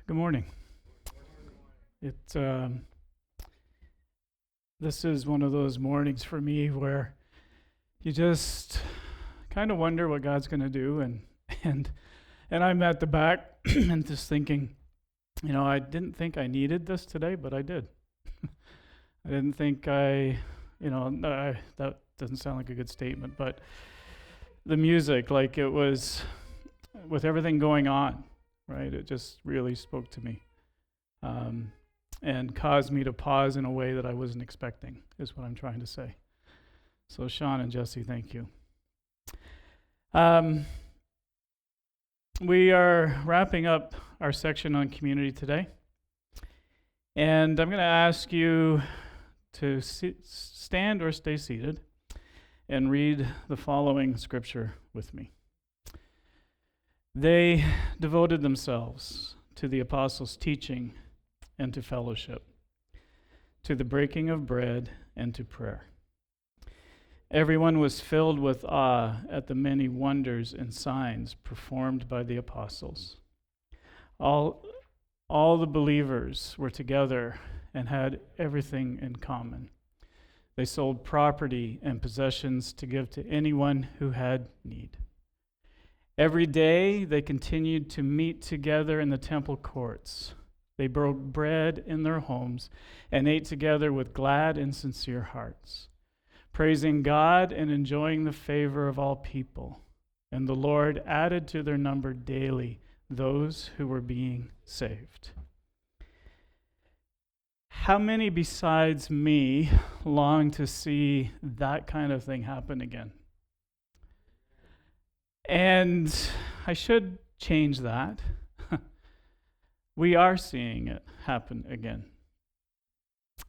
Good morning. It This is one of those mornings for me where you just kind of wonder what God's going to do, and and I'm at the back and just thinking, I didn't think I needed this today, but I did. I didn't think that doesn't sound like a good statement, but the music, like it was with everything going on, right? It just really spoke to me. And caused me to pause in a way that I wasn't expecting, is what I'm trying to say. So Sean and Jesse, thank you. We are wrapping up our section on community today. And I'm going to ask you to stand or stay seated and read the following scripture with me. They devoted themselves to the apostles' teaching and to fellowship, to the breaking of bread and to prayer. Everyone was filled with awe at the many wonders and signs performed by the apostles. All the believers were together and had everything in common. They sold property and possessions to give to anyone who had need. Every day they continued to meet together in the temple courts. They broke bread in their homes and ate together with glad and sincere hearts, praising God and enjoying the favor of all people. And the Lord added to their number daily those who were being saved. How many besides me long to see that kind of thing happen again? And I should change that. We are seeing it happen again.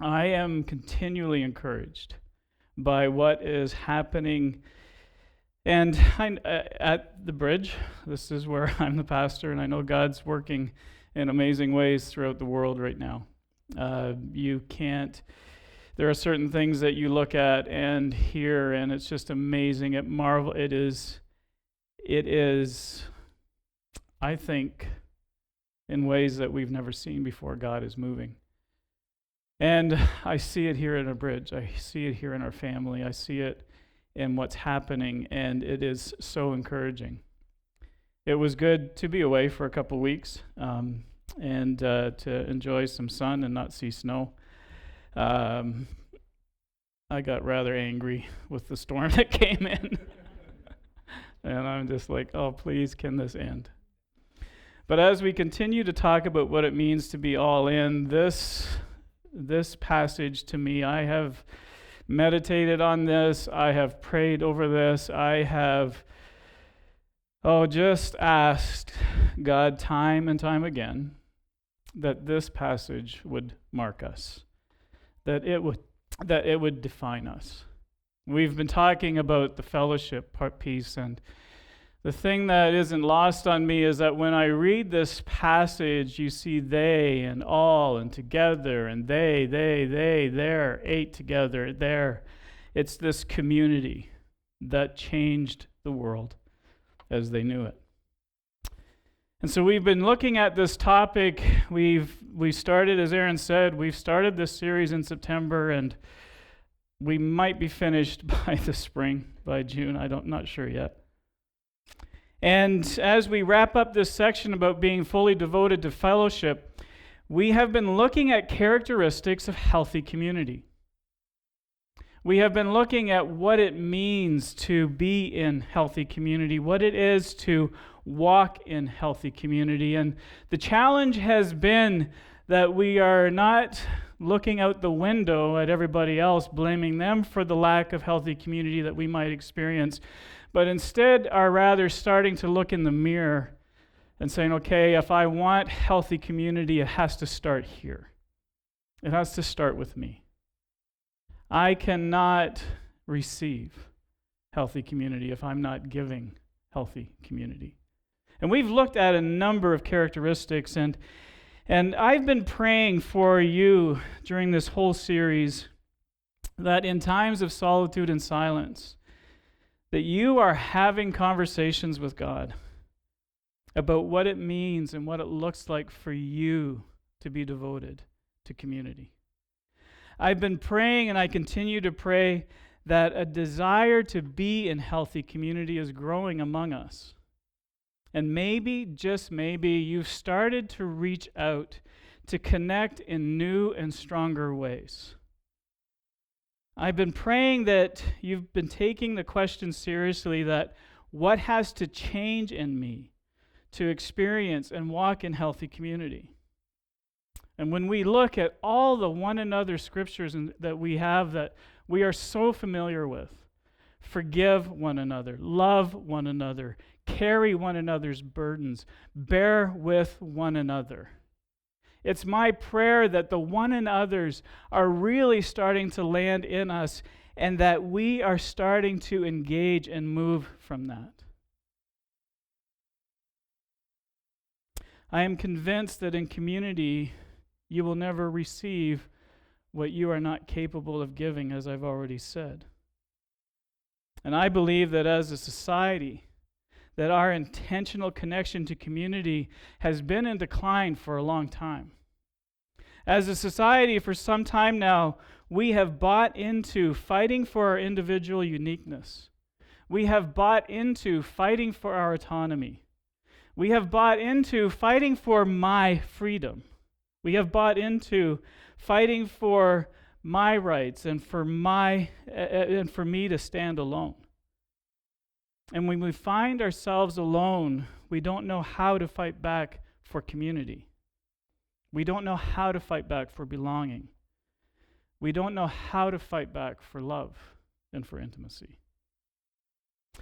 I am continually encouraged by what is happening. And at the Bridge, this is where I'm the pastor, and I know God's working in amazing ways throughout the world right now. There are certain things that you look at and hear, and it's just amazing. It is, I think, in ways that we've never seen before, God is moving. And I see it here at our Bridge. I see it here in our family. I see it in what's happening, and it is so encouraging. It was good to be away for a couple weeks and to enjoy some sun and not see snow. I got rather angry with the storm that came in. And I'm just like, oh, please, can this end? But as we continue to talk about what it means to be all in, this passage to me, I have meditated on this, I have prayed over this, I have just asked God time and time again that this passage would mark us, that it would define us. We've been talking about the fellowship piece, and the thing that isn't lost on me is that when I read this passage, you see they and all and together and they, there, ate together, there. It's this community that changed the world as they knew it. And so we've been looking at this topic. We started, as Aaron said, we've started this series in September, and we might be finished by the spring, by June. Not sure yet. And as we wrap up this section about being fully devoted to fellowship, we have been looking at characteristics of healthy community. We have been looking at what it means to be in healthy community, what it is to walk in healthy community. And the challenge has been that we are not looking out the window at everybody else, blaming them for the lack of healthy community that we might experience, but instead are rather starting to look in the mirror and saying, okay, if I want healthy community, it has to start here. It has to start with me. I cannot receive healthy community if I'm not giving healthy community. And we've looked at a number of characteristics, and I've been praying for you during this whole series that in times of solitude and silence, that you are having conversations with God, about what it means and what it looks like for you to be devoted to community. I've been praying, and I continue to pray, that a desire to be in healthy community is growing among us. And maybe, just maybe, you've started to reach out to connect in new and stronger ways. I've been praying that you've been taking the question seriously, that what has to change in me to experience and walk in healthy community? And when we look at all the one another scriptures that we have that we are so familiar with, forgive one another, love one another, carry one another's burdens, bear with one another. It's my prayer that the one another's are really starting to land in us, and that we are starting to engage and move from that. I am convinced that in community, you will never receive what you are not capable of giving, as I've already said. And I believe that as a society, that our intentional connection to community has been in decline for a long time. As a society, for some time now, we have bought into fighting for our individual uniqueness. We have bought into fighting for our autonomy. We have bought into fighting for my freedom. We have bought into fighting for my rights and for me to stand alone. And when we find ourselves alone, we don't know how to fight back for community. We don't know how to fight back for belonging. We don't know how to fight back for love and for intimacy.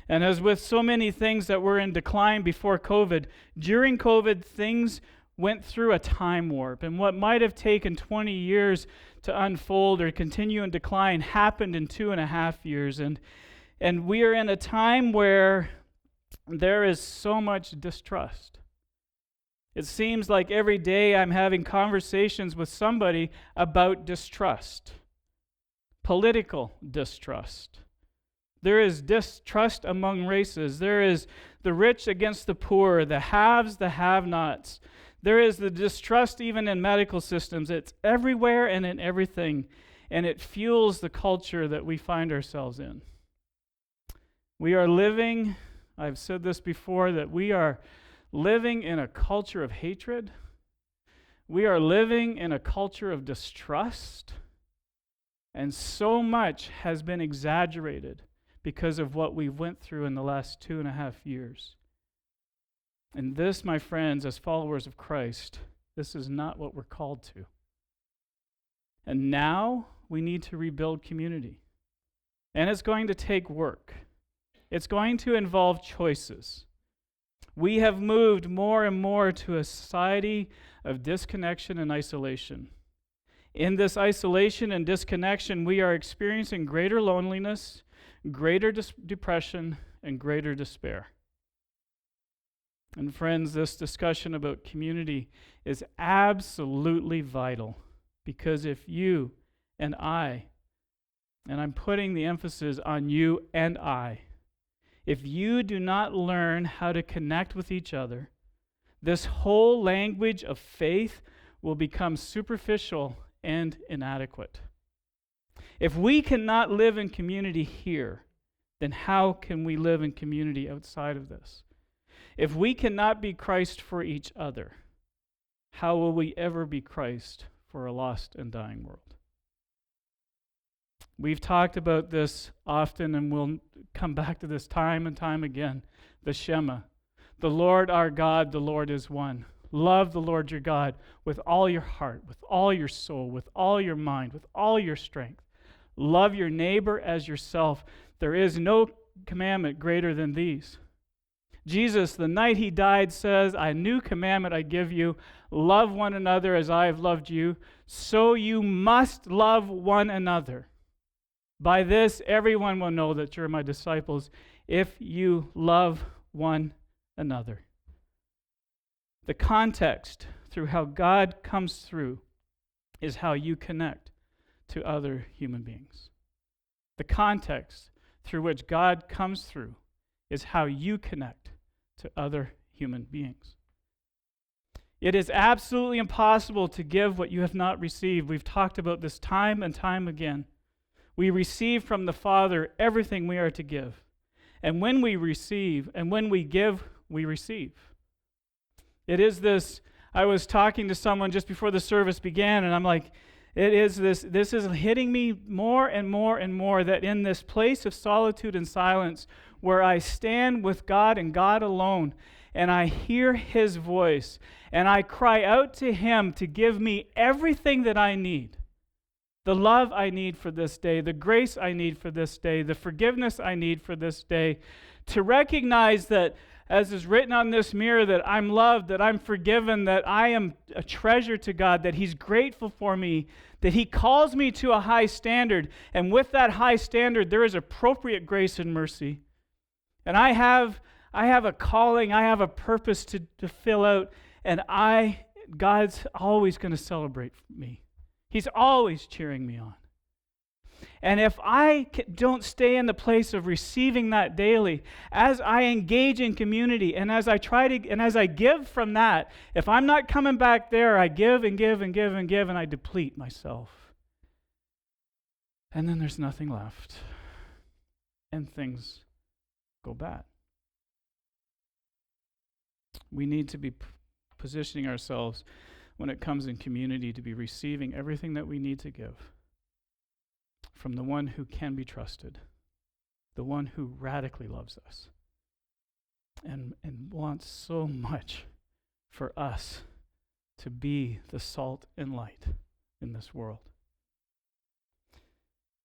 And as with so many things that were in decline before COVID, during COVID, things went through a time warp. And what might have taken 20 years to unfold or continue in decline happened in 2.5 years. And we are in a time where there is so much distrust. It seems like every day I'm having conversations with somebody about distrust, political distrust. There is distrust among races. There is the rich against the poor, the haves, the have-nots. There is the distrust even in medical systems. It's everywhere and in everything, and it fuels the culture that we find ourselves in. We are living, I've said this before, that we are living in a culture of hatred. We are living in a culture of distrust. And so much has been exaggerated because of what we went through in the last 2.5 years. And this, my friends, as followers of Christ, this is not what we're called to. And now we need to rebuild community. And it's going to take work. It's going to involve choices. We have moved more and more to a society of disconnection and isolation. In this isolation and disconnection, we are experiencing greater loneliness, greater depression, and greater despair. And friends, this discussion about community is absolutely vital, because if you and I, and I'm putting the emphasis on you and I, if you do not learn how to connect with each other, this whole language of faith will become superficial and inadequate. If we cannot live in community here, then how can we live in community outside of this? If we cannot be Christ for each other, how will we ever be Christ for a lost and dying world? We've talked about this often, and we'll come back to this time and time again. The Shema. The Lord our God, the Lord is one. Love the Lord your God with all your heart, with all your soul, with all your mind, with all your strength. Love your neighbor as yourself. There is no commandment greater than these. Jesus, the night he died, says, "A new commandment I give you, love one another as I have loved you, so you must love one another. By this, everyone will know that you're my disciples, if you love one another." The context through how God comes through is how you connect to other human beings. The context through which God comes through is how you connect to other human beings. It is absolutely impossible to give what you have not received. We've talked about this time and time again. We receive from the Father everything we are to give. And when we receive, and when we give, we receive. It is this, I was talking to someone just before the service began, and I'm like, this is hitting me more and more and more, that in this place of solitude and silence, where I stand with God and God alone, and I hear His voice, and I cry out to Him to give me everything that I need. The love I need for this day, the grace I need for this day, the forgiveness I need for this day, to recognize that, as is written on this mirror, that I'm loved, that I'm forgiven, that I am a treasure to God, that He's grateful for me, that He calls me to a high standard, and with that high standard there is appropriate grace and mercy. And I have a calling, I have a purpose to fill out, and God's always going to celebrate me. He's always cheering me on. And if I don't stay in the place of receiving that daily, as I engage in community, and as I give from that, if I'm not coming back there, I give and give and give and give, and I deplete myself. And then there's nothing left. And things go bad. We need to be positioning ourselves when it comes in community to be receiving everything that we need to give from the one who can be trusted, the one who radically loves us and wants so much for us to be the salt and light in this world.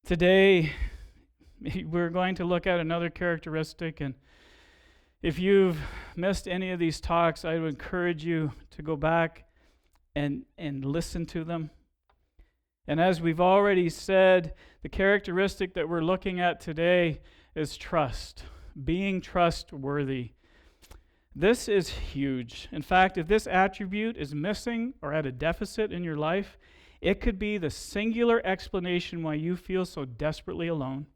Today, we're going to look at another characteristic, and if you've missed any of these talks, I would encourage you to go back and listen to them. And as we've already said, the characteristic that we're looking at today is trust, being trustworthy. This is huge. In fact, if this attribute is missing or at a deficit in your life, it could be the singular explanation why you feel so desperately alone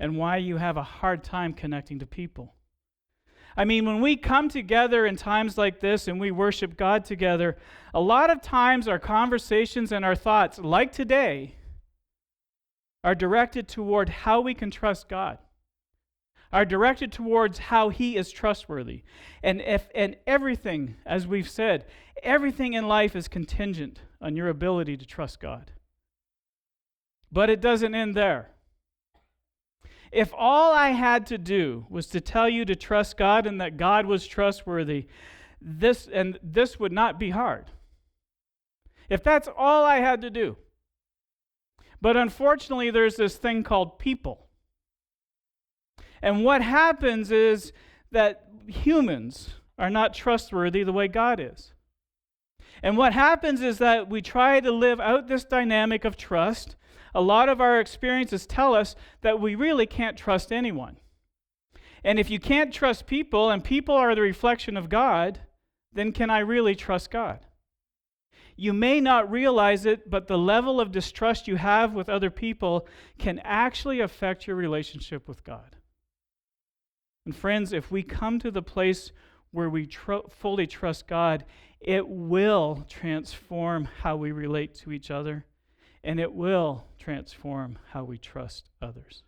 and why you have a hard time connecting to people. I mean, when we come together in times like this and we worship God together, a lot of times our conversations and our thoughts, like today, are directed toward how we can trust God, are directed towards how He is trustworthy. And everything, as we've said, everything in life is contingent on your ability to trust God. But it doesn't end there. If all I had to do was to tell you to trust God and that God was trustworthy, this would not be hard. If that's all I had to do. But unfortunately, there's this thing called people. And what happens is that humans are not trustworthy the way God is. And what happens is that we try to live out this dynamic of trust. A lot of our experiences tell us that we really can't trust anyone. And if you can't trust people, and people are the reflection of God, then can I really trust God? You may not realize it, but the level of distrust you have with other people can actually affect your relationship with God. And friends, if we come to the place where we fully trust God, it will transform how we relate to each other. And it will transform how we trust others.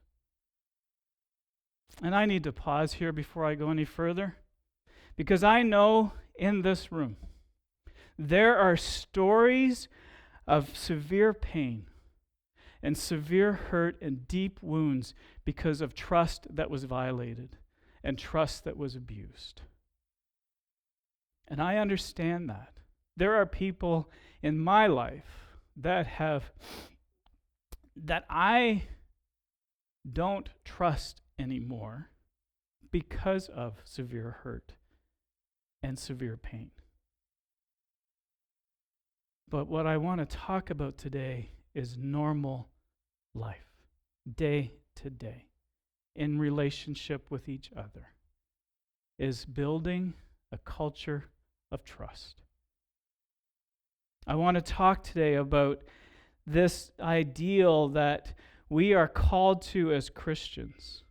And I need to pause here before I go any further, because I know in this room there are stories of severe pain and severe hurt and deep wounds because of trust that was violated and trust that was abused. And I understand that. There are people in my life that I don't trust anymore because of severe hurt and severe pain. But what I want to talk about today is normal life, day to day, in relationship with each other, is building a culture of trust. I want to talk today about this ideal that we are called to as Christians.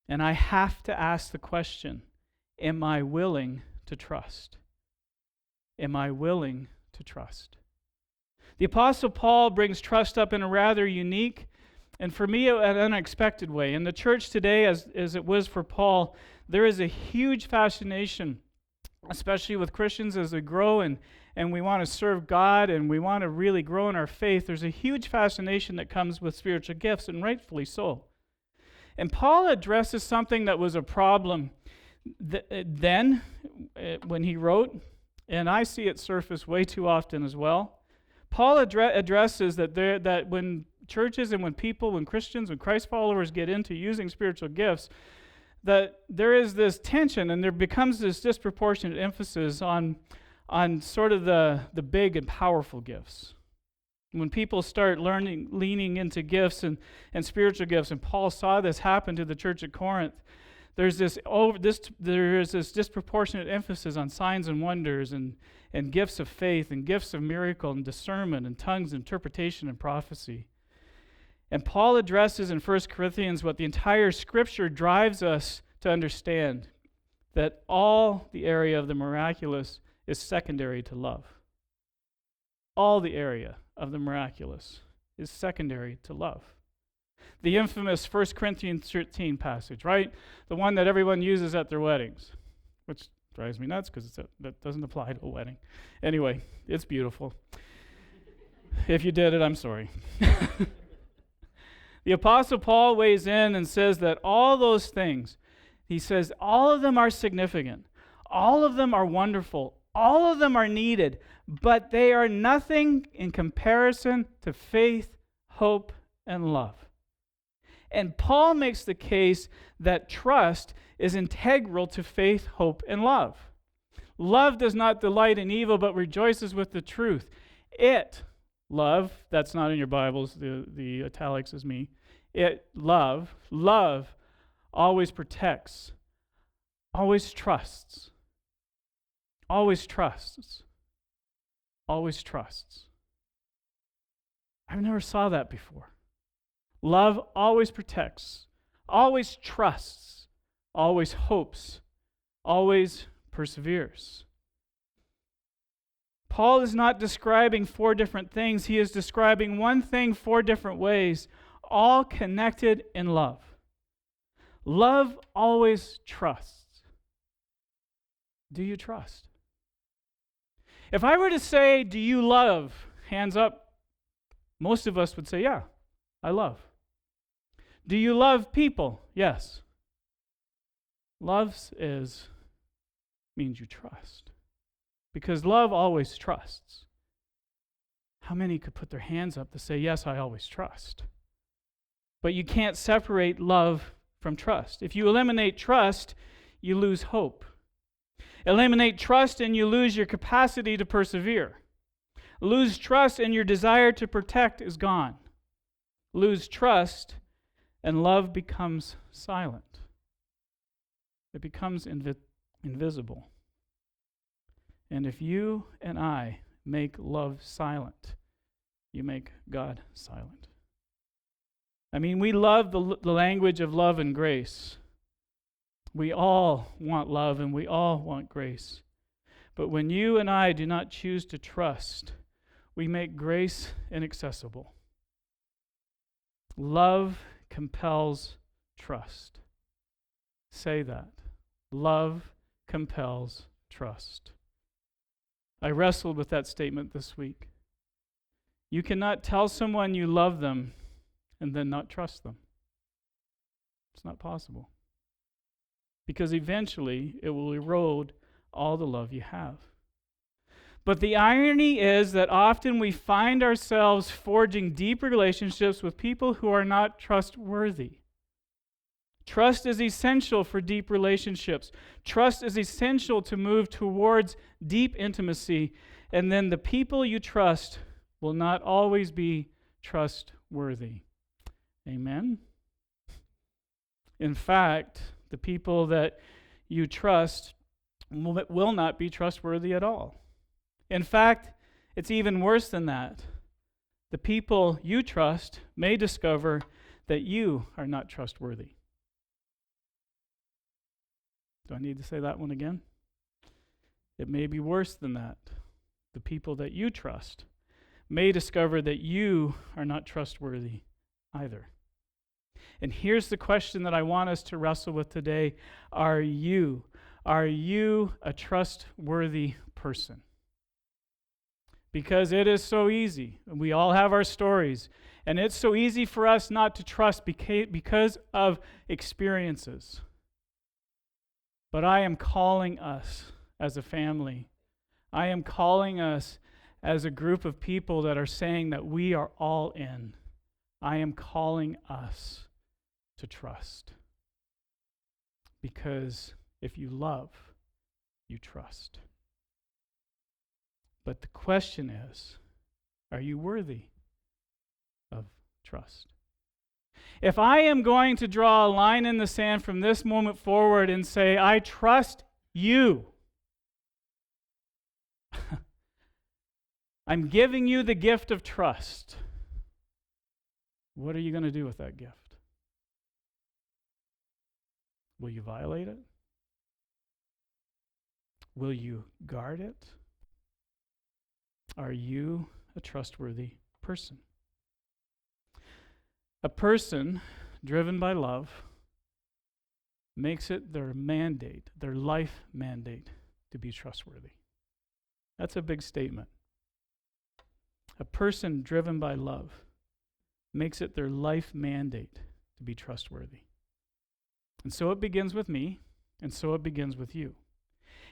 And I have to ask the question, am I willing to trust? Am I willing to trust? The Apostle Paul brings trust up in a rather unique and for me, an unexpected way. In the church today, as it was for Paul, there is a huge fascination, especially with Christians as they grow and we want to serve God and we want to really grow in our faith. There's a huge fascination that comes with spiritual gifts, and rightfully so. And Paul addresses something that was a problem then when he wrote, and I see it surface way too often as well. Paul addresses that when churches and when Christians, when Christ followers get into using spiritual gifts, that there is this tension and there becomes this disproportionate emphasis on sort of the big and powerful gifts. When people start leaning into gifts and spiritual gifts, and Paul saw this happen to the church at Corinth, there is this disproportionate emphasis on signs and wonders and gifts of faith and gifts of miracle and discernment and tongues, interpretation and prophecy. And Paul addresses in 1 Corinthians what the entire Scripture drives us to understand, that all the area of the miraculous is secondary to love. All the area of the miraculous is secondary to love. The infamous 1 Corinthians 13 passage, right? The one that everyone uses at their weddings, which drives me nuts because that doesn't apply to a wedding. Anyway, it's beautiful. If you did it, I'm sorry. The Apostle Paul weighs in and says that all those things, he says, all of them are significant. All of them are wonderful. All of them are needed, but they are nothing in comparison to faith, hope, and love. And Paul makes the case that trust is integral to faith, hope, and love. Love does not delight in evil, but rejoices with the truth. Love, that's not in your Bibles, the italics is me. Love always protects, always trusts, always trusts, always trusts. I've never saw that before. Love always protects, always trusts, always hopes, always perseveres. Paul is not describing four different things. He is describing one thing four different ways, all connected in love. Love always trusts. Do you trust? If I were to say, do you love? Hands up. Most of us would say, yeah, I love. Do you love people? Yes. Loves means you trust. Because love always trusts. How many could put their hands up to say, yes, I always trust? But you can't separate love from trust. If you eliminate trust, you lose hope. Eliminate trust and you lose your capacity to persevere. Lose trust and your desire to protect is gone. Lose trust and love becomes silent. It becomes invisible. And if you and I make love silent, you make God silent. I mean, we love the language of love and grace. We all want love and we all want grace. But when you and I do not choose to trust, we make grace inaccessible. Love compels trust. Say that. Love compels trust. I wrestled with that statement this week. You cannot tell someone you love them and then not trust them. It's not possible. Because eventually it will erode all the love you have. But the irony is that often we find ourselves forging deep relationships with people who are not trustworthy. Trust is essential for deep relationships. Trust is essential to move towards deep intimacy. And then the people you trust will not always be trustworthy. Amen? In fact, the people that you trust will not be trustworthy at all. In fact, it's even worse than that. The people you trust may discover that you are not trustworthy. Do I need to say that one again? It may be worse than that. The people that you trust may discover that you are not trustworthy either. And here's the question that I want us to wrestle with today. Are you a trustworthy person? Because it is so easy. We all have our stories. And it's so easy for us not to trust because of experiences. But I am calling us as a family. I am calling us as a group of people that are saying that we are all in. I am calling us to trust. Because if you love, you trust. But the question is, are you worthy of trust? If I am going to draw a line in the sand from this moment forward and say, I trust you, I'm giving you the gift of trust. What are you going to do with that gift? Will you violate it? Will you guard it? Are you a trustworthy person? A person driven by love makes it their mandate, their life mandate, to be trustworthy. That's a big statement. A person driven by love makes it their life mandate to be trustworthy. And so it begins with me, and so it begins with you.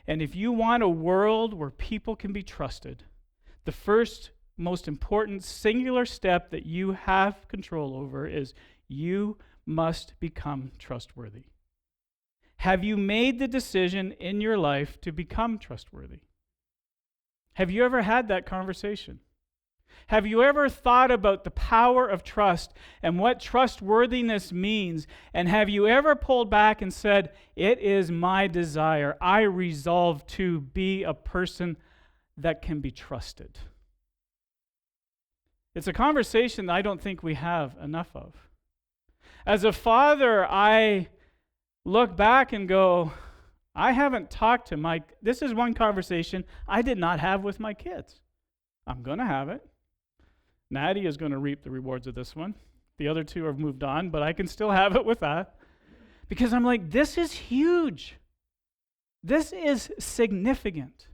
And if you want a world where people can be trusted, the first most important singular step that you have control over is you must become trustworthy. Have you made the decision in your life to become trustworthy? Have you ever had that conversation? Have you ever thought about the power of trust and what trustworthiness means? And have you ever pulled back and said, it is my desire, I resolve to be a person that can be trusted? It's a conversation that I don't think we have enough of. As a father, I look back and go, I haven't talked to this is one conversation I did not have with my kids. I'm going to have it. Natty is going to reap the rewards of this one. The other two have moved on, but I can still have it with that. Because I'm like, this is huge. This is significant.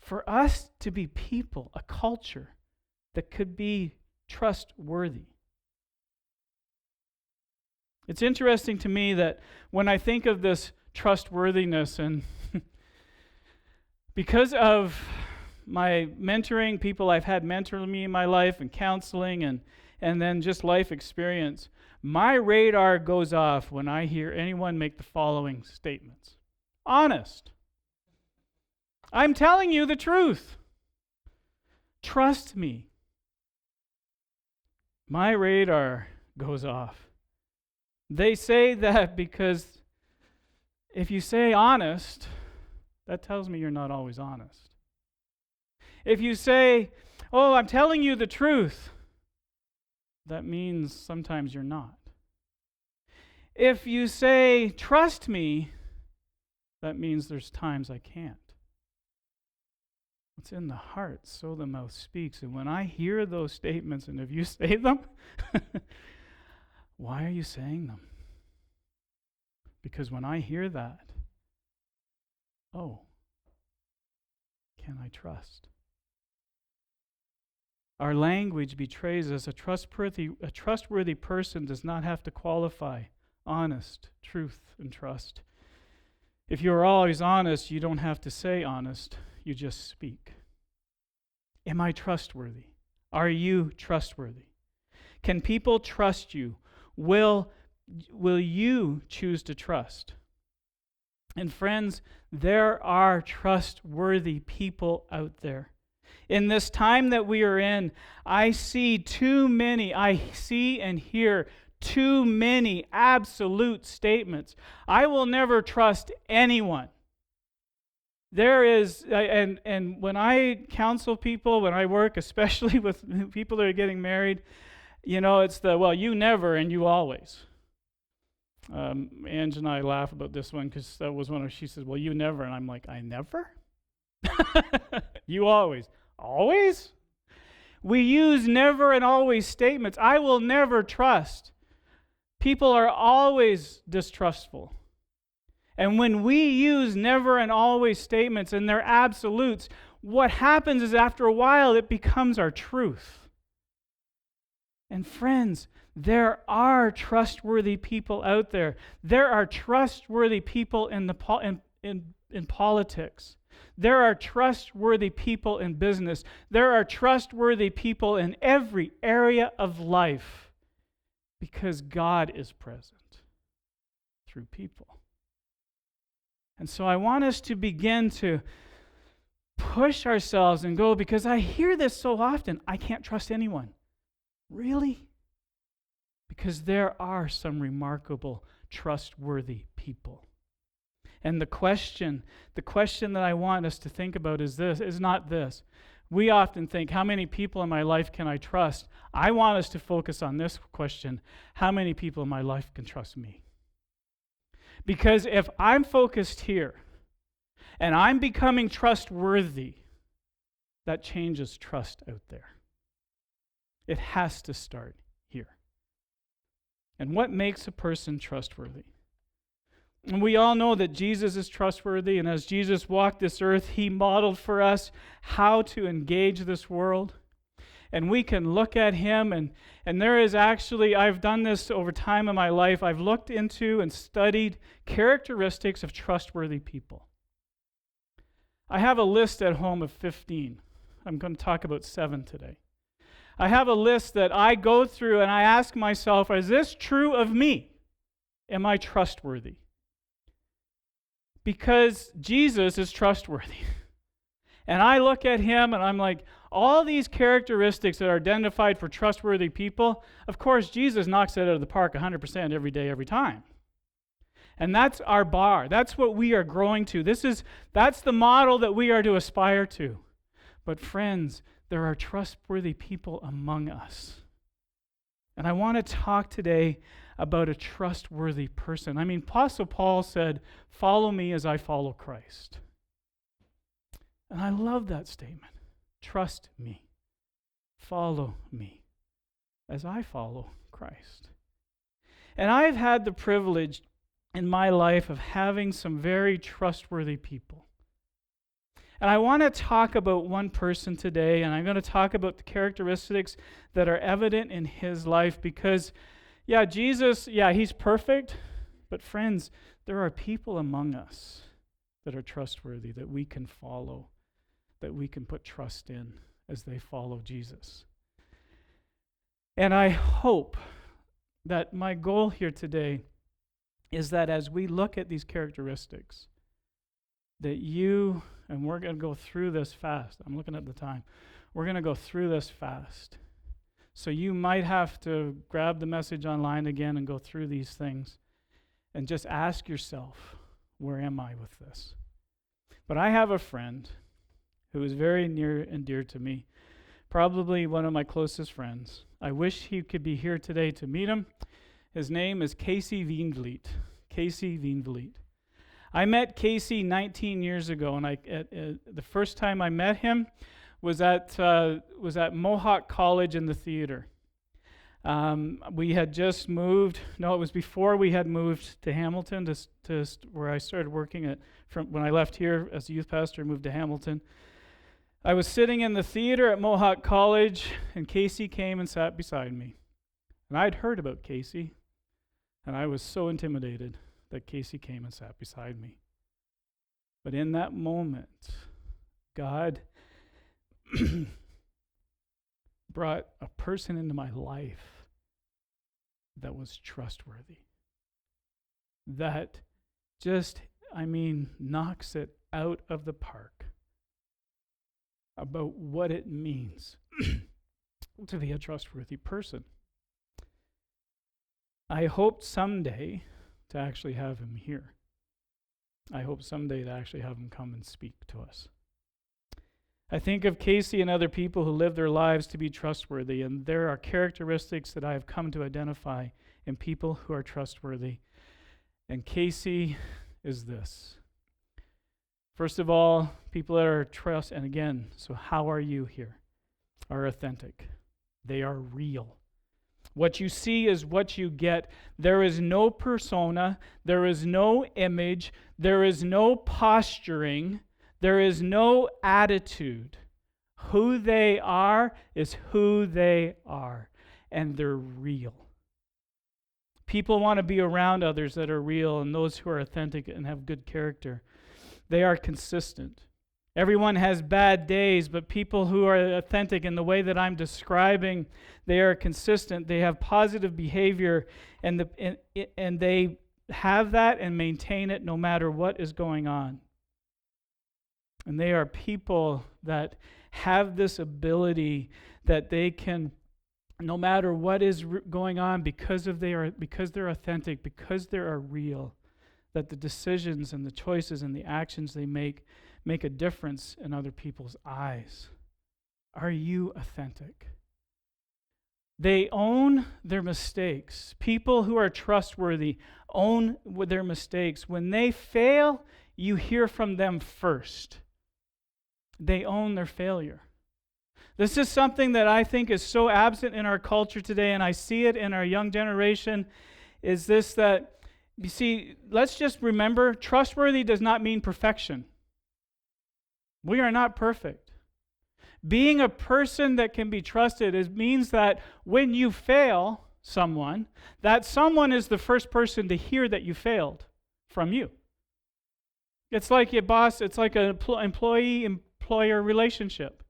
For us to be people, a culture that could be trustworthy. It's interesting to me that when I think of this trustworthiness, and because of my mentoring, people I've had mentor me in my life, and counseling, and then just life experience, my radar goes off when I hear anyone make the following statements. Honest. I'm telling you the truth. Trust me. My radar goes off. They say that because if you say honest, that tells me you're not always honest. If you say, oh, I'm telling you the truth, that means sometimes you're not. If you say, trust me, that means there's times I can't. What's in the heart, so the mouth speaks. And when I hear those statements, and if you say them, why are you saying them? Because when I hear that, oh, can I trust? Our language betrays us. A trustworthy person does not have to qualify honest, truth, and trust. If you're always honest, you don't have to say honest. You just speak. Am I trustworthy? Are you trustworthy? Can people trust you? Will you choose to trust? And friends, there are trustworthy people out there. In this time that we are in, I see and hear too many absolute statements. I will never trust anyone. There is, and when I counsel people, when I work, especially with people that are getting married, it's the, well, you never and you always. Ange and I laugh about this one because that was one of, she says, well, you never. And I'm like, I never? You always. Always? We use never and always statements. I will never trust. People are always distrustful. And when we use never and always statements and they're absolutes, what happens is after a while it becomes our truth. And friends, there are trustworthy people out there. There are trustworthy people in politics. There are trustworthy people in business. There are trustworthy people in every area of life because God is present through people. And so I want us to begin to push ourselves and go, because I hear this so often, I can't trust anyone. Really? Because there are some remarkable, trustworthy people. And the question that I want us to think about is not this. We often think, how many people in my life can I trust? I want us to focus on this question: how many people in my life can trust me? Because if I'm focused here and I'm becoming trustworthy, that changes trust out there. It has to start here. And what makes a person trustworthy? And we all know that Jesus is trustworthy, and as Jesus walked this earth, he modeled for us how to engage this world. And we can look at him, and there is actually, I've done this over time in my life, I've looked into and studied characteristics of trustworthy people. I have a list at home of 15. I'm going to talk about 7 today. I have a list that I go through and I ask myself, is this true of me? Am I trustworthy? Because Jesus is trustworthy. And I look at him and I'm like, all these characteristics that are identified for trustworthy people, of course, Jesus knocks it out of the park 100% every day, every time. And that's our bar. That's what we are growing to. That's the model that we are to aspire to. But friends, there are trustworthy people among us. And I want to talk today about a trustworthy person. I mean, Apostle Paul said, follow me as I follow Christ. And I love that statement. Trust me. Follow me as I follow Christ. And I've had the privilege in my life of having some very trustworthy people. And I want to talk about one person today, and I'm going to talk about the characteristics that are evident in his life because, Jesus, he's perfect, but friends, there are people among us that are trustworthy, that we can follow, that we can put trust in as they follow Jesus. And I hope that my goal here today is that as we look at these characteristics, that you, and we're going to go through this fast. I'm looking at the time. We're going to go through this fast. So you might have to grab the message online again and go through these things and just ask yourself, where am I with this? But I have a friend who is very near and dear to me, probably one of my closest friends. I wish he could be here today to meet him. His name is Casey Wienvliet. Casey Wienvliet. I met Casey 19 years ago, and the first time I met him was at Mohawk College in the theater. We had just moved. No, it was before we had moved to Hamilton, to where I started working from when I left here as a youth pastor, moved to Hamilton. I was sitting in the theater at Mohawk College, and Casey came and sat beside me. And I'd heard about Casey, and I was so intimidated that Casey came and sat beside me. But in that moment, God brought a person into my life that was trustworthy. That just, knocks it out of the park about what it means to be a trustworthy person. I hope someday to actually have him here. I hope someday to actually have him come and speak to us. I think of Casey and other people who live their lives to be trustworthy, and there are characteristics that I have come to identify in people who are trustworthy. And Casey is this. First of all, people that are trust, and again, so how are you here? Are authentic. They are real. What you see is what you get. There is no persona. There is no image. There is no posturing. There is no attitude. Who they are is who they are, and they're real. People want to be around others that are real and those who are authentic and have good character. They are consistent. Everyone has bad days, but people who are authentic in the way that I'm describing, they are consistent. They have positive behavior, and they have that and maintain it no matter what is going on. And they are people that have this ability that they can, no matter what is going on, because they're authentic, because they are real, that the decisions and the choices and the actions they make a difference in other people's eyes. Are you authentic? They own their mistakes. People who are trustworthy own their mistakes. When they fail, you hear from them first. They own their failure. This is something that I think is so absent in our culture today, and I see it in our young generation, is this that, you see, let's just remember, trustworthy does not mean perfection. We are not perfect. Being a person that can be trusted means that when you fail someone, that someone is the first person to hear that you failed from you. It's like a boss, it's like an employee-employer relationship.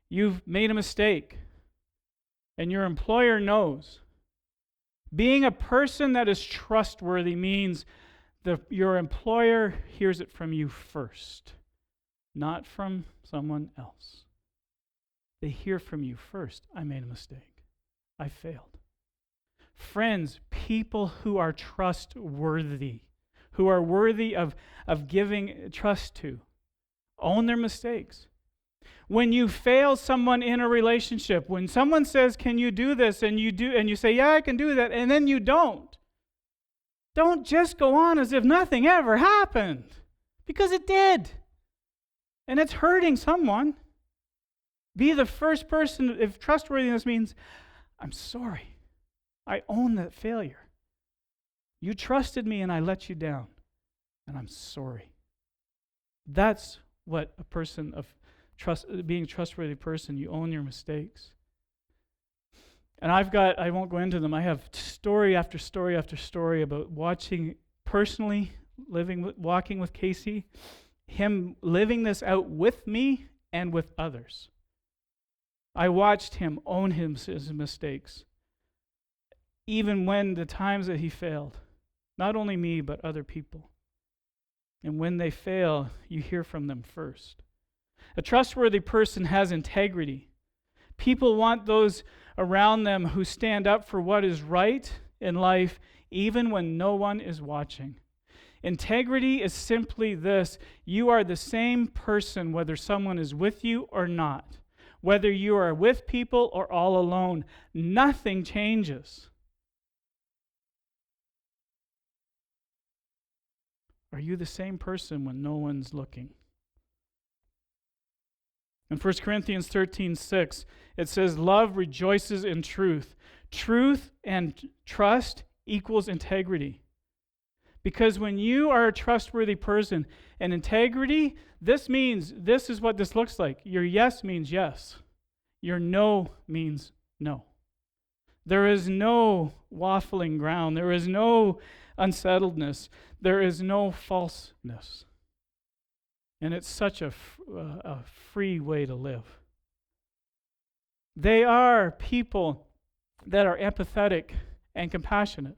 You've made a mistake, and your employer knows. Being a person that is trustworthy means your employer hears it from you first, not from someone else. They hear from you first. I made a mistake. I failed. Friends, people who are trustworthy, who are worthy of giving trust to, own their mistakes. When you fail someone in a relationship, when someone says, "Can you do this?" and you do, and you say, "Yeah, I can do that," and then you don't just go on as if nothing ever happened, because it did. And it's hurting someone. Be the first person. If trustworthiness means, "I'm sorry. I own that failure. You trusted me and I let you down, and I'm sorry." That's what a person of being a trustworthy person, you own your mistakes. And I won't go into them. I have story after story after story about walking with Casey, him living this out with me and with others. I watched him own his mistakes, even when the times that he failed, not only me, but other people. And when they fail, you hear from them first. A trustworthy person has integrity. People want those around them who stand up for what is right in life, even when no one is watching. Integrity is simply this: you are the same person whether someone is with you or not. Whether you are with people or all alone, nothing changes. Are you the same person when no one's looking? In 1 Corinthians 13:6, it says, "Love rejoices in truth." Truth and trust equals integrity. Because when you are a trustworthy person, and integrity, this is what this looks like. Your yes means yes. Your no means no. There is no waffling ground. There is no unsettledness. There is no falseness. And it's such a free way to live. They are people that are empathetic and compassionate.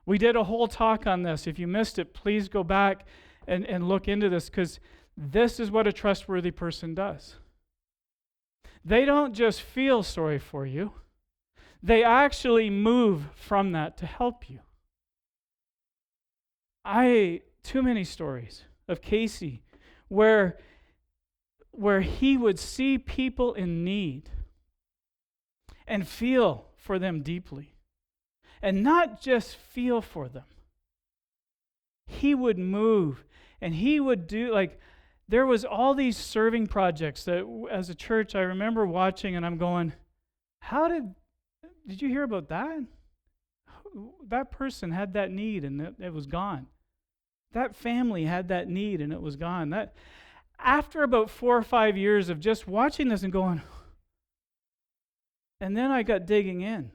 We did a whole talk on this. If you missed it, please go back and look into this, because this is what a trustworthy person does. They don't just feel sorry for you. They actually move from that to help you. Too many stories of Casey where he would see people in need and feel for them deeply. And not just feel for them, he would move and he would do, like, there was all these serving projects that as a church I remember watching, and I'm going, did you hear about that? That person had that need and it was gone. That family had that need and it was gone. That after about 4 or 5 years of just watching this and going, and then I got digging in.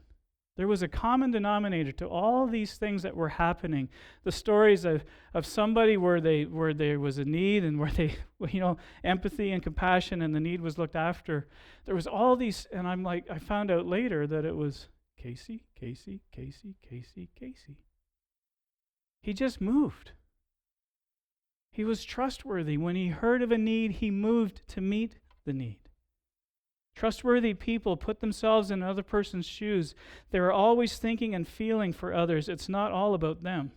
There was a common denominator to all these things that were happening. The stories of somebody where there was a need and where they, empathy and compassion and the need was looked after. There was all these, and I'm like, I found out later that it was Casey. He just moved. He was trustworthy. When he heard of a need, he moved to meet the need. Trustworthy people put themselves in another person's shoes. They're always thinking and feeling for others. It's not all about them.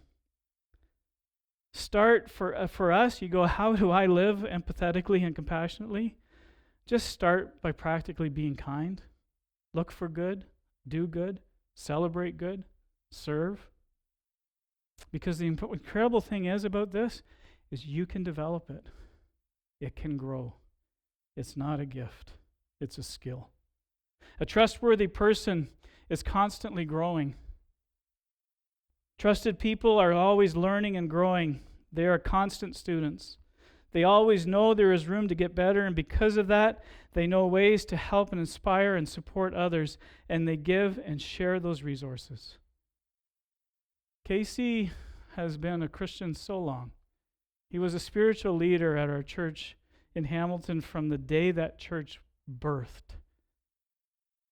Start for us, you go, how do I live empathetically and compassionately? Just start by practically being kind. Look for good, do good, celebrate good, serve. Because the incredible thing is about this is you can develop it. It can grow. It's not a gift. It's a skill. A trustworthy person is constantly growing. Trusted people are always learning and growing. They are constant students. They always know there is room to get better, and because of that, they know ways to help and inspire and support others, and they give and share those resources. Casey has been a Christian so long. He was a spiritual leader at our church in Hamilton from the day that church birthed.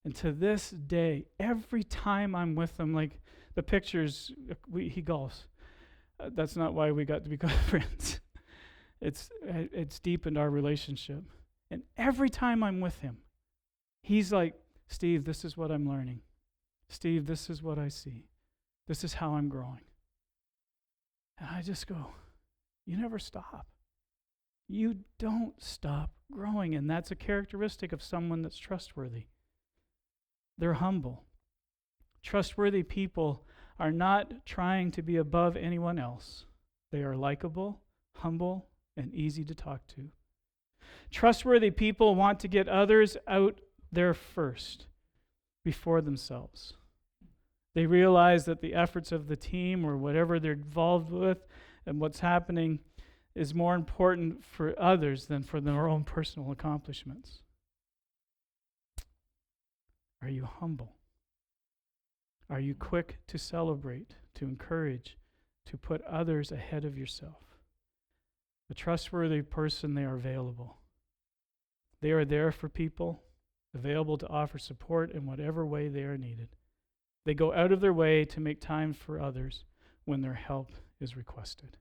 And to this day, every time I'm with him, like the pictures, he golfs. That's not why we got to be good friends. It's deepened our relationship. And every time I'm with him, he's like, Steve, this is what I'm learning. Steve, this is what I see. This is how I'm growing. And I just go, you never stop. You don't stop growing, and that's a characteristic of someone that's trustworthy. They're humble. Trustworthy people are not trying to be above anyone else. They are likable, humble, and easy to talk to. Trustworthy people want to get others out there first, before themselves. They realize that the efforts of the team or whatever they're involved with and what's happening is more important for others than for their own personal accomplishments. Are you humble? Are you quick to celebrate, to encourage, to put others ahead of yourself? A trustworthy person, they are available. They are there for people, available to offer support in whatever way they are needed. They go out of their way to make time for others when their help is requested.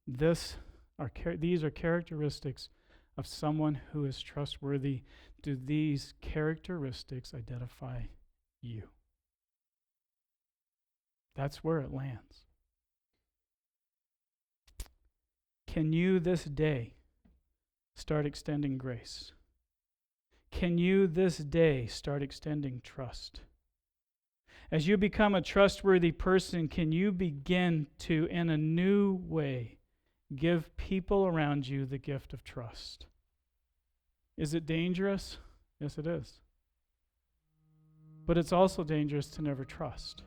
These are characteristics of someone who is trustworthy. Do these characteristics identify you? That's where it lands. Can you this day start extending grace? Can you this day start extending trust? As you become a trustworthy person, can you begin to, in a new way, give people around you the gift of trust? Is it dangerous? Yes, it is. But it's also dangerous to never trust.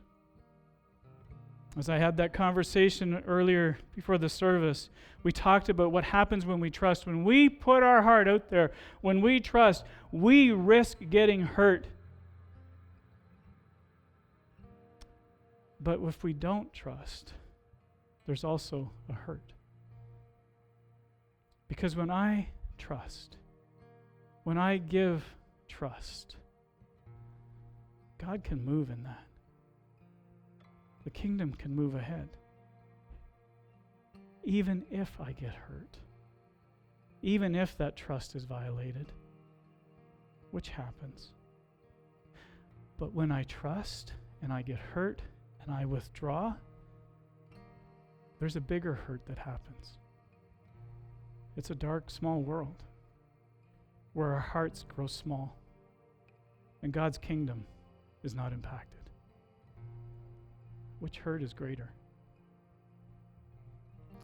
As I had that conversation earlier before the service, we talked about what happens when we trust. When we put our heart out there, when we trust, we risk getting hurt. But if we don't trust, there's also a hurt. Because when I trust, when I give trust, God can move in that. The kingdom can move ahead. Even if I get hurt. Even if that trust is violated. Which happens. But when I trust and I get hurt and I withdraw, there's a bigger hurt that happens. It's a dark, small world where our hearts grow small and God's kingdom is not impacted. Which hurt is greater?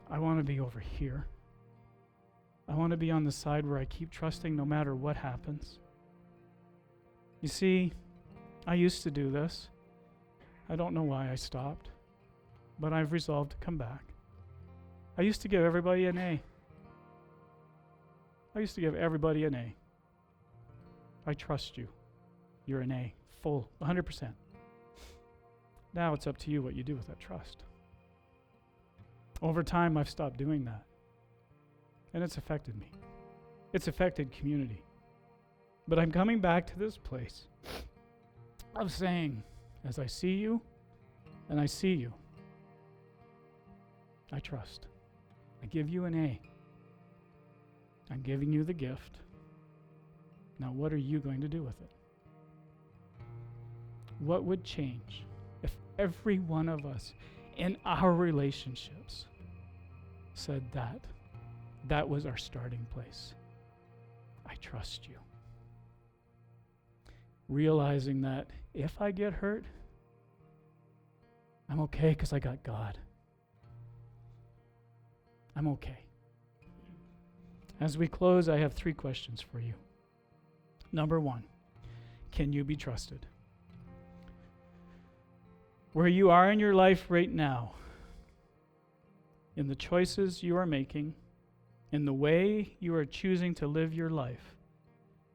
I want to be over here. I want to be on the side where I keep trusting no matter what happens. You see, I used to do this. I don't know why I stopped, but I've resolved to come back. I used to give everybody an A. I used to give everybody an A. I trust you. You're an A. Full, 100%. Now it's up to you what you do with that trust. Over time, I've stopped doing that. And it's affected me. It's affected community. But I'm coming back to this place of saying, as I see you and I see you, I trust. I give you an A. I'm giving you the gift. Now, what are you going to do with it? What would change if every one of us in our relationships said that? That was our starting place. I trust you. Realizing that if I get hurt, I'm okay because I got God. I'm okay. As we close, I have 3 questions for you. Number 1, can you be trusted? Where you are in your life right now, in the choices you are making, in the way you are choosing to live your life,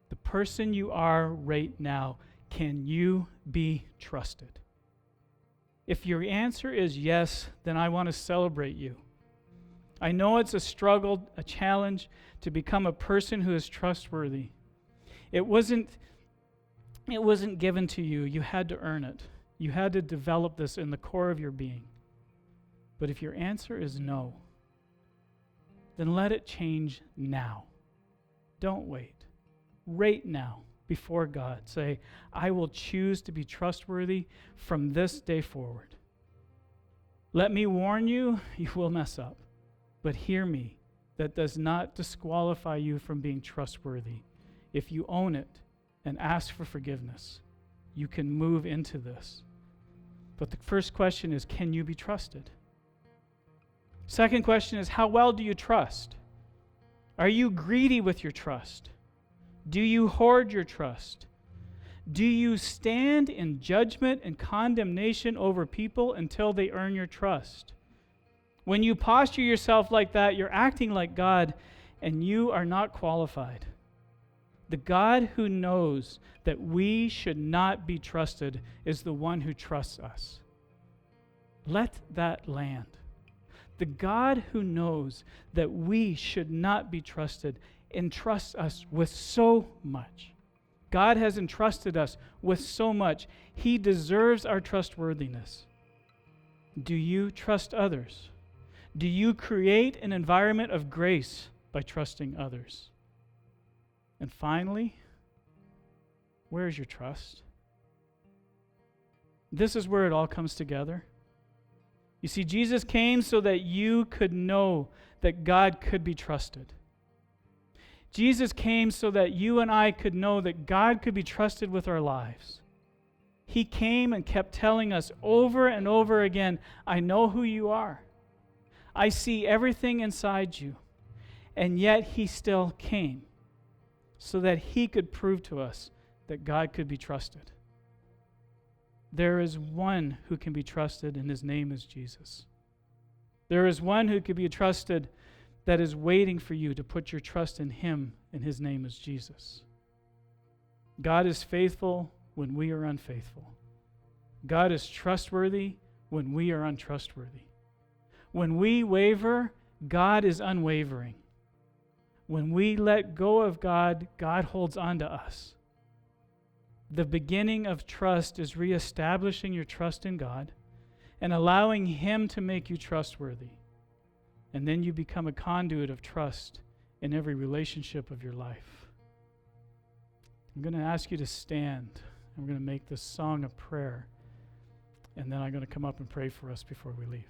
the person you are right now, can you be trusted? If your answer is yes, then I want to celebrate you. I know it's a struggle, a challenge to become a person who is trustworthy. It wasn't given to you. You had to earn it. You had to develop this in the core of your being. But if your answer is no, then let it change now. Don't wait. Right now, before God, say, I will choose to be trustworthy from this day forward. Let me warn you, you will mess up. But hear me, that does not disqualify you from being trustworthy. If you own it and ask for forgiveness, you can move into this. But the first question is, can you be trusted? Second question is, how well do you trust? Are you greedy with your trust? Do you hoard your trust? Do you stand in judgment and condemnation over people until they earn your trust? When you posture yourself like that, you're acting like God, and you are not qualified. The God who knows that we should not be trusted is the one who trusts us. Let that land. The God who knows that we should not be trusted entrusts us with so much. God has entrusted us with so much. He deserves our trustworthiness. Do you trust others? Do you create an environment of grace by trusting others? And finally, where is your trust? This is where it all comes together. You see, Jesus came so that you could know that God could be trusted. Jesus came so that you and I could know that God could be trusted with our lives. He came and kept telling us over and over again, I know who you are. I see everything inside you. And yet he still came so that he could prove to us that God could be trusted. There is one who can be trusted, and his name is Jesus. There is one who can be trusted that is waiting for you to put your trust in him, and his name is Jesus. God is faithful when we are unfaithful. God is trustworthy when we are untrustworthy. When we waver, God is unwavering. When we let go of God, God holds on to us. The beginning of trust is reestablishing your trust in God and allowing him to make you trustworthy. And then you become a conduit of trust in every relationship of your life. I'm going to ask you to stand. I'm going to make this song a prayer. And then I'm going to come up and pray for us before we leave.